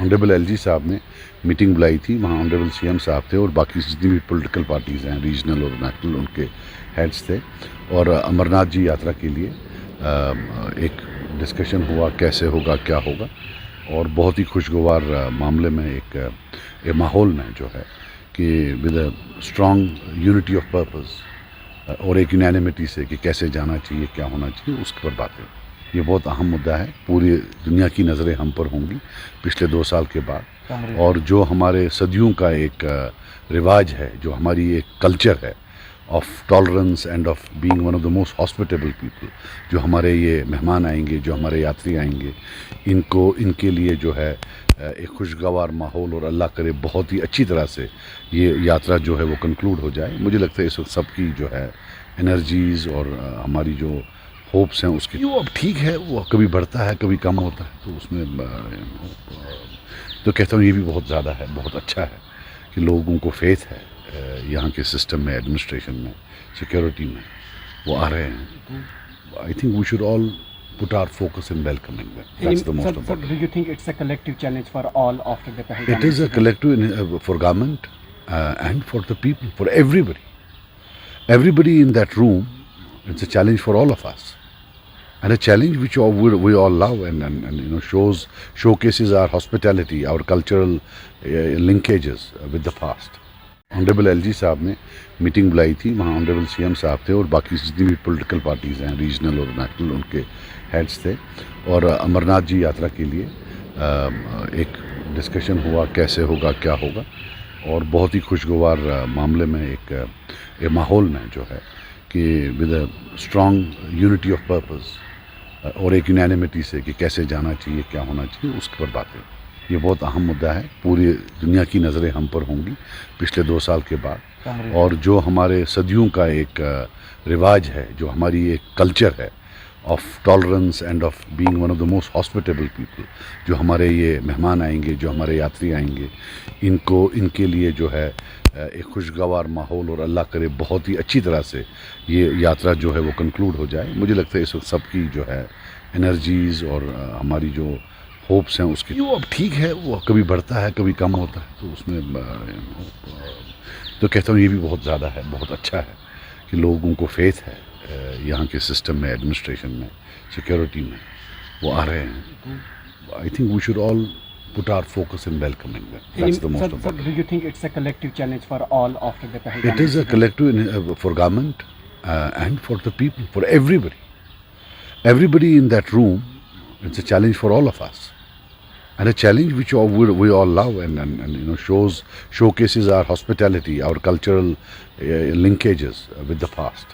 Honourable LG साहब ने meeting बुलाई थी, वहाँ ऑनरेबल सीएम साहब थे और बाकी जितनी भी पॉलिटिकल पार्टीज़ हैं, रीजनल और नेशनल, उनके हेड्स थे। और अमरनाथ जी यात्रा के लिए एक डिस्कशन हुआ, कैसे होगा, क्या होगा, और बहुत ही खुशगवार मामले में एक माहौल में जो है कि with a strong unity of purpose और एक यूनैनिमिटी से कि कैसे जाना चाहिए, क्या होना चाहिए, उसके पर बातें। ये बहुत अहम मुद्दा है, पूरी दुनिया की नज़रें हम पर होंगी पिछले 2 साल के बाद। और जो हमारे सदियों का एक रिवाज है, जो हमारी एक कल्चर है of tolerance end of being one of the most hospitable people, जो हमारे ये मेहमान आएंगे, जो हमारे यात्री आएंगे, इनके लिए जो है एक खुशगवार माहौल, और अल्लाह करे बहुत ही अच्छी तरह से ये यात्रा जो है वो कंक्लूड हो जाए। मुझे लगता है इस वक्त सबकी जो है एनर्जीज़ और हमारी जो होप्स हैं उसकी, वो अब ठीक है, वो कभी बढ़ता है कभी कम होता है, तो उसमें तो कहता हूँ ये भी बहुत ज़्यादा है, बहुत अच्छा है कि लोगों को फेथ है यहाँ के सिस्टम में, एडमिनिस्ट्रेशन में, सिक्योरिटी में, वो आ रहे हैं। I think we should all put our focus in welcoming them. That's the most important. Do you think it's a collective challenge for all after the Pahalgam? It is a collective for government and for the people, for everybody. Everybody in that room, it's a challenge for all of us. And a challenge which we all love and showcases our hospitality, our cultural linkages with the past. Honourable LG साहब ने meeting बुलाई थी, वहाँ honourable CM साहब थे और बाकी जितनी भी पॉलिटिकल पार्टीज़ हैं, रीजनल और नेशनल, उनके हेड्स थे। और अमरनाथ जी यात्रा के लिए एक डिस्कशन हुआ, कैसे होगा, क्या होगा, और बहुत ही खुशगवार मामले में एक माहौल में जो है कि with a strong unity of purpose और एक यूनैनिमिटी से कि कैसे जाना चाहिए, क्या होना चाहिए, उसके पर बातें। ये बहुत अहम मुद्दा है, पूरी दुनिया की नज़रें हम पर होंगी पिछले 2 साल के बाद। और जो हमारे सदियों का एक रिवाज है, जो हमारी एक कल्चर है of tolerance end of being one of the most hospitable people, जो हमारे ये मेहमान आएंगे, जो हमारे यात्री आएंगे, इनके लिए जो है एक खुशगवार माहौल, और अल्लाह करे बहुत ही अच्छी तरह से ये यात्रा जो है वो कंक्लूड हो जाए। मुझे लगता है इस वक्त सबकी जो है एनर्जीज़ और हमारी जो होप्स हैं उसकी, वो अब ठीक है, वो कभी बढ़ता है कभी कम होता है, तो उसमें तो कहता हूँ ये भी बहुत ज़्यादा है, बहुत अच्छा है कि लोगों को फेथ है यहाँ के सिस्टम में, एडमिनिस्ट्रेशन में, सिक्योरिटी में, वो आ रहे हैं। I think we should all put our focus in welcoming them. That's the most important. Do you think it's a collective challenge for all after the Pahalgam? It is a collective for government and for the people, for everybody. Everybody in that room, it's a challenge for all of us. And a challenge which we all love and showcases our hospitality, our cultural linkages with the past.